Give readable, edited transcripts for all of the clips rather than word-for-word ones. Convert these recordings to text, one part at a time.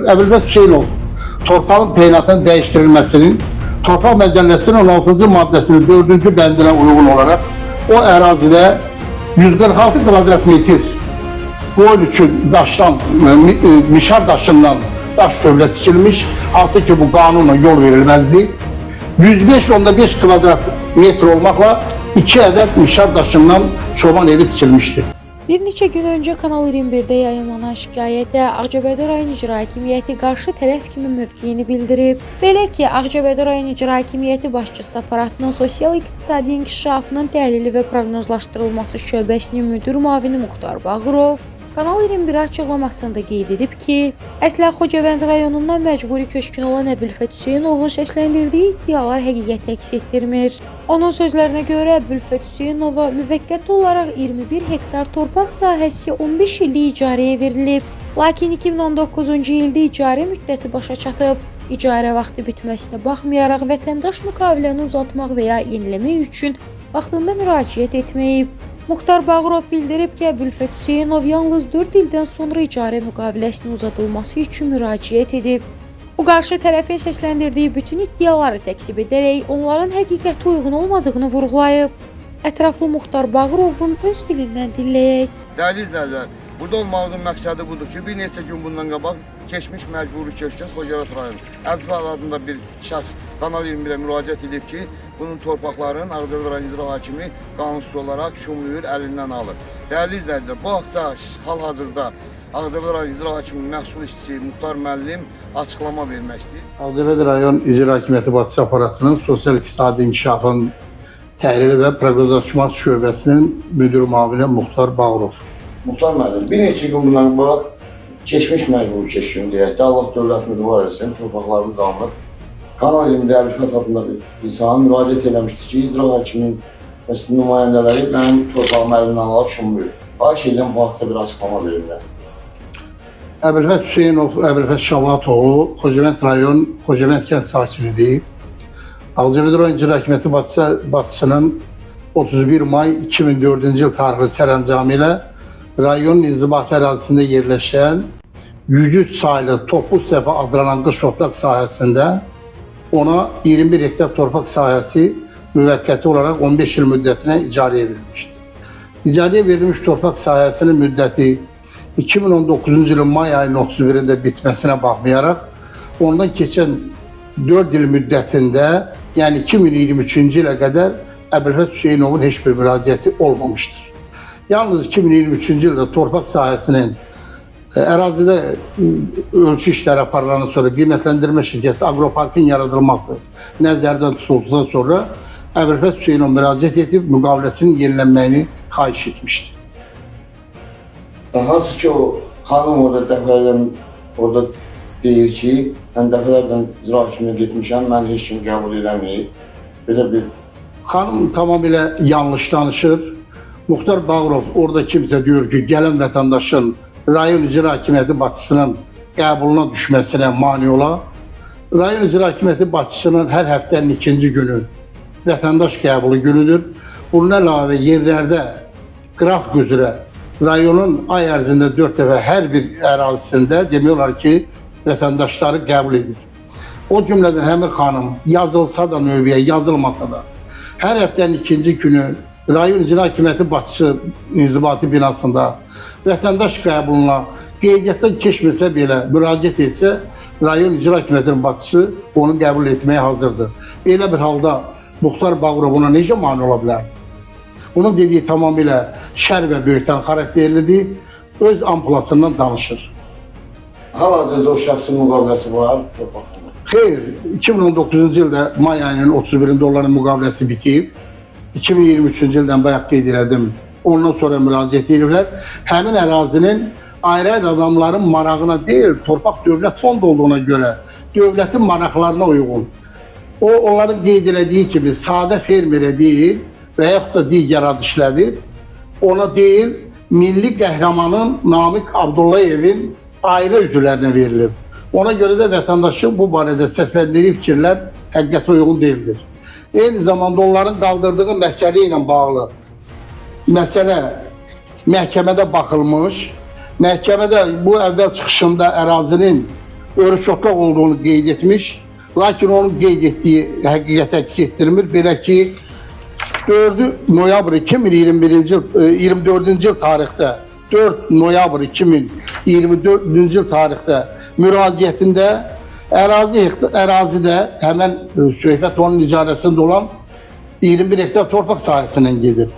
Əbülfət Hüseynov torpağın təyinatının dəyişdirilməsinin Torpaq Məcəlləsinin 16-cı maddəsinin 4-cü bəndinə uyğun olaraq o ərazidə 146 kvadrat metr qoyun üçün daşdan, mişar daşından daş dövlət tikilmiş, hansı ki bu qanunla yol verilməzdi. 105.5 kvadrat metr olmaqla 2 ədəd mişar daşından çoban evi tikilmişdi. Bir neçə gün öncə Kanal 21-də yayımlanan şikayətə Ağcabədi rayon icra hakimiyyəti qarşı tərəf kimi mövqeyini bildirib. Belə ki, Ağcabədi rayon icra hakimiyyəti başçısı aparatının sosial-iqtisadi inkişafının təhlili və proqnozlaşdırılması şöbəsinin müdür müavini Muxtar Bağırov Kanal 21 açıqlamasında qeyd edib ki, əslən Xocavənd rayonundan məcburi köçkün olan Əbülfət Hüseynovun səsləndirdiyi iddialar həqiqəti əks etdirmir. Onun sözlərinə görə Əbülfət Hüseynova müvəqqəti olaraq 21 hektar torpaq sahəsi 15 illik icarəyə verilib. Lakin 2019-cu ildə icarə müddəti başa çatıb. İcarə vaxtı bitməsinə baxmayaraq vətəndaş müqaviləni uzatmaq və ya yeniləmək üçün vaxtında müraciət etməyib. Muxtar Bağırov bildirib ki, Əbülfət Hüseynov yalnız 4 ildən sonra icarə müqaviləsinin uzadılması üçün müraciət edib. Bu qarşı tərəfin səsləndirdiyi bütün iddiaları təkzib edərək onların həqiqətə uyğun olmadığını vurğulayıb. Ətraflı Muxtar Bağırovun öz dilindən dinləyək. Dəyərli izləyicilər, burada olmağımızın məqsədi budur ki, bir neçə gün bundan qabaq keçmiş məcburi köçkün Xocavənd rayonu Əbülfət adında bir şəxs Kanal 21-ə müraciət edib ki, bunun torpaqların Ağcabədi rayon icra hakimi qanunsuz olaraq şumlayır, əlindən alır. Dəyərli izləyicilər, bu haqda hal-hazırda Ağcabədi rayon icra hakiminin məsul işçisi Muxtar müəllim açıqlama verməkdir. Ağcabədi rayon icra hakimiyyəti başçısı aparatının sosial-iqtisadi inkişafın təhlili və proqnozlaşdırılması şöbəsinin müdür müavini Muxtar Bağırov. Muxtar müəllim, bir neçə gün bundan qabaq keçmiş məcburi köçkün deyək də, Allah dövlətimiz var etsin, torpaqlarımız alınır. Kanal 20-də Əbülfət adında bir insan müraciət eləmişdir ki, icra hakiminin nümayəndələri mənim torpağımı əlimdən alıb şumlayır. Xahiş edirəm, bu haqda bir açıqlama verirlər. Əbülfət Hüseynov, Əbülfət Şavatoğlu, Xocavənd rayon, Xocavənd kənd sakinidir. Ağcabədi rayon icra hakimiyyəti başçısının 31 may 2004-cü il tarixli sərəncamı ilə rayonun inzibati ərazisində yerləşən 103 saylı Topuz Təpə adlanan qış otlaq sahəsində ona 21 hektar torpaq sahəsi müvəqqəti olaraq 15 il müddətinə icarəyə verilmişdir. İcarəyə verilmiş torpaq sahəsinin müddəti 2019-cu ilin may ayının 31-də bitməsinə baxmayaraq, ondan keçən 4 il müddətində, yəni 2023-cü ilə qədər Əbülfət Hüseynovun heç bir müraciəti olmamışdır. Yalnız 2023-cü ildə torpaq sahəsinin ərazidə ölçü işləri aparılandan sonra qiymətləndirmə şirkəti Agroparkın yaradılması nəzərdən tutulduqdan sonra Əbülfət Hüseynov müraciət edib müqaviləsinin yenilənməyini xahiş etmişdir. Hansı ki o xanım orada dəfələrlə deyir ki, mən dəfələrdən icra hakiminə getmişəm, mən heç kim qəbul eləməyib. Belə bir Xanım tamamilə yanlış danışır. Muxtar Bağırov orada kimsə diyor ki, gələn vətəndaşın rayon icra hakimiyyəti başçısının qəbuluna düşməsinə mane ola. Rayon icra hakimiyyəti başçısının hər həftənin 2-ci günü vətəndaş qəbulu günüdür. Bunun əlavə yerlərdə qrafik üzrə rayonun ay ərzində 4 dəfə hər bir ərazisində demək olar ki, vətəndaşları qəbul edir. O cümlədən həmin xanım yazılsa da növbəyə, yazılmasa da hər həftənin 2-ci günü rayon icra hakimiyyəti başçısı inzibati binasında vətəndaş qəbuluna qeydiyyatdan keçməsə belə müraciət etsə, rayon icra hakimiyyətinin başçısı onu qəbul etməyə hazırdır. Belə bir halda Muxtar Bağırov ona necə mane ola bilər? Onun dediyi tamamilə şər və böyükdən xarakterlidir, öz ampulasından danışır. hal-hazırda o şəxsin müqaviləsi var torpaqda. Xeyr, 2019-cu ildə may ayının 31-də onların müqaviləsi bitib. 2023-cü ildən bayaq qeyd elədim. Ondan sonra müraciət ediblər. Həmin ərazinin ayrı-ayrı adamların marağına deyil, torpaq dövlət fond olduğuna görə dövlətin maraqlarına uyğun. O, onların qeyd elədiyi kimi sadə fermerə deyil və yaxud da digər ad işlədir. Ona deyil, milli qəhrəmanın Namiq Abdullayevin ailə üzvlərinə verilib. Ona görə də vətəndaşın bu barədə səsləndiyi fikirlər həqiqətə uyğun deyildir. Eyni zamanda onların qaldırdığı məsələ ilə bağlı məsələ məhkəmədə baxılmış. Məhkəmədə bu əvvəl çıxışında ərazinin örüş otlaq olduğunu qeyd etmiş. Lakin onun qeyd etdiyi həqiqət əks etdirmir. Belə ki, 4 noyabr 2021-ci il, 24-cü il tarixdə 4 noyabr 2024-cü il tarixdə müraciətində ərazidə həmən söhbət onun icarəsində olan 21 hektar torpaq sahəsindən gedir.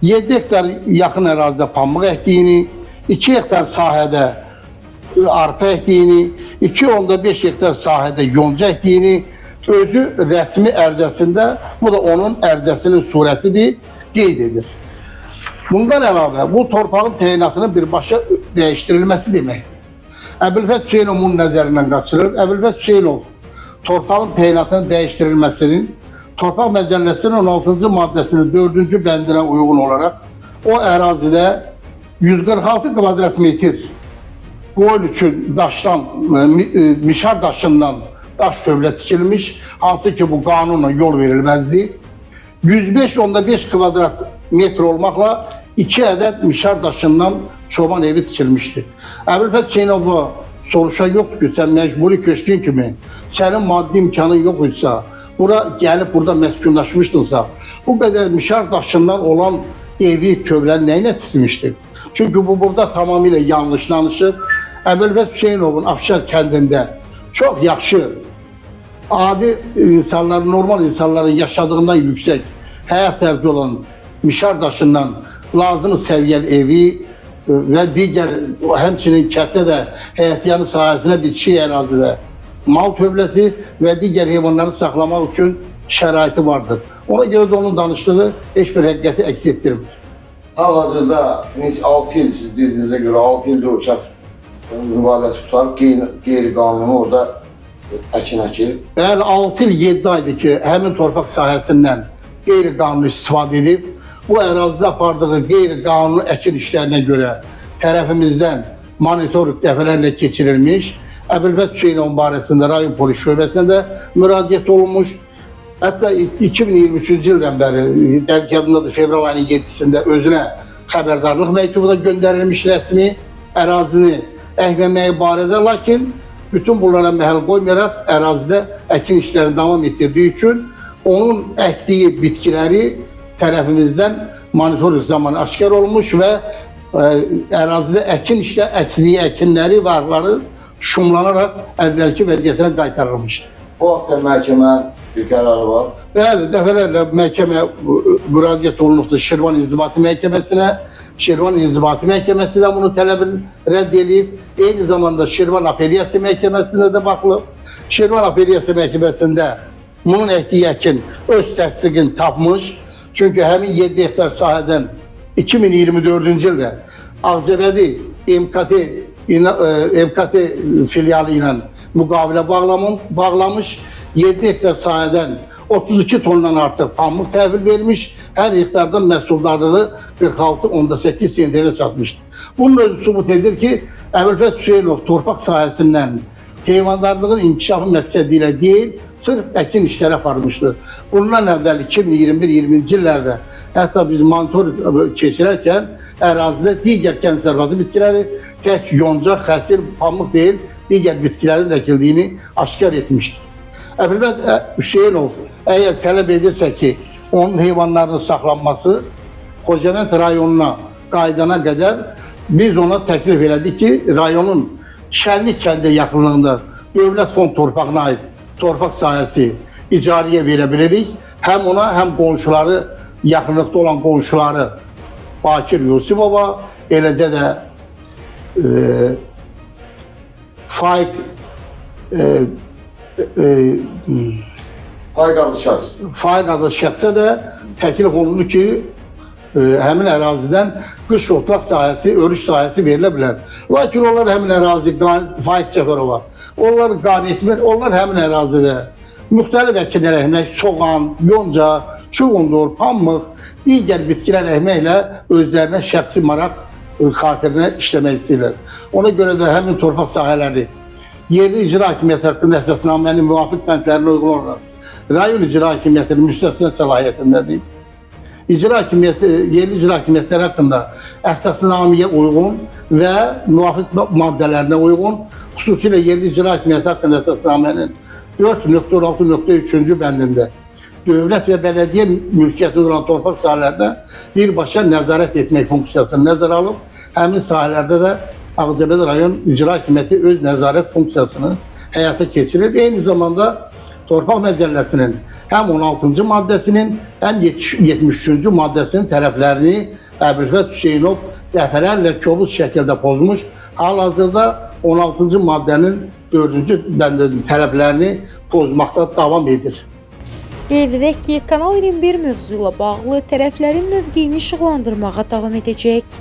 7 hektar yaxın ərazidə pambıq əkdiyini, 2 hektar sahədə arpa əkdiyini, 2,5 hektar sahədə yonca əkdiyini özü rəsmi ərizəsində, bu da onun ərizəsinin surətidir, qeyd edir. Bundan əlavə, bu torpağın təyinatının birbaşa dəyişdirilməsi deməkdir. Əbülfət Hüseynov bunun nəzərindən qaçırır. Əbülfət Hüseynov torpağın təyinatının dəyişdirilməsinin Torpaq Məcəlləsinin 16-cı maddəsinin 4-cü bəndinə uyğun olaraq o ərazidə 146 kvadrat metr qoyun üçün daşdan, mişar daşından daş tövlə tikilmiş, hansı ki bu qanunla yol verilməzdi. 105,5 kvadrat metr olmaqla 2 ədəd mişar daşından çoban evi tikilmişdi. Əbülfət Hüseynova soruşan yoxdur ki, sən məcburi köşkün kimi, sənin maddi imkanın yox idsə, bura gəlib burada məskunlaşmışdınsa, bu qədər mişar daşından olan evi, tövləni nəyinə tikilmişdi? Çünki bu burada tamamilə yanlış danışır. Əbülfət Hüseynovun Afşar kəndində çox yaxşı, adi insanların, normal insanların yaşadığından yüksək həyat tərzi olan mişar daşından lazım səviyyəli evi və digər, həmçinin kənddə də həyətyanı sahəsinə bitişik ərazidə mal tövləsi və digər heyvanları saxlamaq üçün şəraiti vardır. Ona görə də onun danışdığı heç bir həqiqəti əks etdirmir. Hal-hazırda 6 il, siz dediyinizə görə 6 ildir o şəxs mübadiləsi tutarıb, qeyri-qanuni orada əkin əkir. Bəli, 6 il 7 aydır ki, həmin torpaq sahəsindən qeyri-qanuni istifadə edib, bu ərazidə apardığı qeyri-qanuni əkin işlərinə görə tərəfimizdən monitoring dəfələrlə keçirilmiş, Əbülfət Hüseynov barəsində rayon polis şöbəsində müraciət olunmuş. Hətta 2023-cü ildən bəri, dəqiq yadındadır, fevral ayının 7-sində özünə xəbərdarlıq məktubu da göndərilmiş rəsmi ərazini əkməməyi barədə, lakin bütün bunlara məhəl qoymayaraq ərazidə əkin işlərini davam etdirdiyi üçün onun əkdiyi bitkiləri tərəfimizdən monitoring zamanı aşkar olmuş və ərazidə əkdiyi əkinləri, varları şumlanaraq əvvəlki vəziyyətinə qaytarılmışdır. Bu haqda məhkəmə bir qərarı var. Bəli, dəfələrlə məhkəmə müraciət olunubdur Şirvan İnzibati Məhkəməsinə. Şirvan İnzibati Məhkəməsi də bunu tələbini rədd edib. Eyni zamanda Şirvan Apellyasiya Məhkəməsində də baxılıb. Şirvan Apellyasiya Məhkəməsində bunun əkdiyi əkin öz təsdiqini tapmış. Çünki həmin 7 hektar sahədən 2024-cü ildə Ağcabədi MKT filialı ilə müqavilə bağlamış, 7 hektar sahədən 32 tondan artıq pambıq təhvil vermiş, hər hektardan məhsuldarlığı 46,8 sentrə çatmışdır. Bunun özü sübut edir ki, Əbülfət Hüseynov torpaq sahəsindən heyvandarlığın inkişafı məqsədi ilə deyil, sırf əkin işləri aparmışdır. Bundan əvvəl 2021-20-ci illərdə hətta biz monitoring keçirərkən ərazidə digər kənd sərvəti bitkiləri, tək yonca, xəsir, pambıq deyil, digər bitkilərin əkildiyini aşkar etmişdir. Əbülfət Hüseynov əgər tələb edirsə ki, onun heyvanlarının saxlanması Xocavənd rayonuna qaydana qədər biz ona təklif elədik ki, rayonun Şənlik kəndə yaxınlığında dövlət fond torpağına aid torpaq sahəsi icariyə verə bilirik. Həm ona, həm qonşuları, yaxınlıqda olan qonşuları Bakir Yusifova, eləcə də Faik adlı şəxsə də təklif olundu ki, həmin ərazidən qış otlaq sahəsi, örüş sahəsi verilə bilər. Lakin onlar həmin ərazi, Faik Cəfərova, onlar qane etmir, onlar həmin ərazidə müxtəlif əkinlər əkmək, soğan, yonca, çuğundur, pambıq, digər bitkilər əkməklə özlərinə şəxsi maraq xatirinə işləmək istəyirlər. Ona görə də həmin torpaq sahələri yerli icra hakimiyyəti haqqında əsasnamənin müvafiq bəndlərinə uyğun olaraq rayon icra hakimiyyətinin müstəsna səlahiyyətindədir. yerli icra hakimiyyətləri haqqında əsasnaməyə uyğun və müvafiq maddələrinə uyğun, xüsusilə yerli icra hakimiyyəti haqqında əsasnamənin 4.6.3-cü bəndində dövlət və bələdiyyə mülkiyyətində olan torpaq sahələrinə birbaşa nəzarət etmək funksiyasını nəzərə alıb, həmin sahələrdə də Ağcabədi rayon icra hakimiyyəti öz nəzarət funksiyasını həyata keçirir. Eyni zamanda Torpaq Məcəlləsinin həm 16-cı maddəsinin, həm 73-cü maddəsinin tələblərini Əbülfət Hüseynov dəfələrlə kobud şəkildə pozmuş. Hal-hazırda 16-cı maddənin 4-cü bəndinin tələblərini pozmaqda davam edir. Qeyd edək ki, Kanal 21 mövzu ilə bağlı tərəflərin mövqeyini işıqlandırmağa davam edəcək.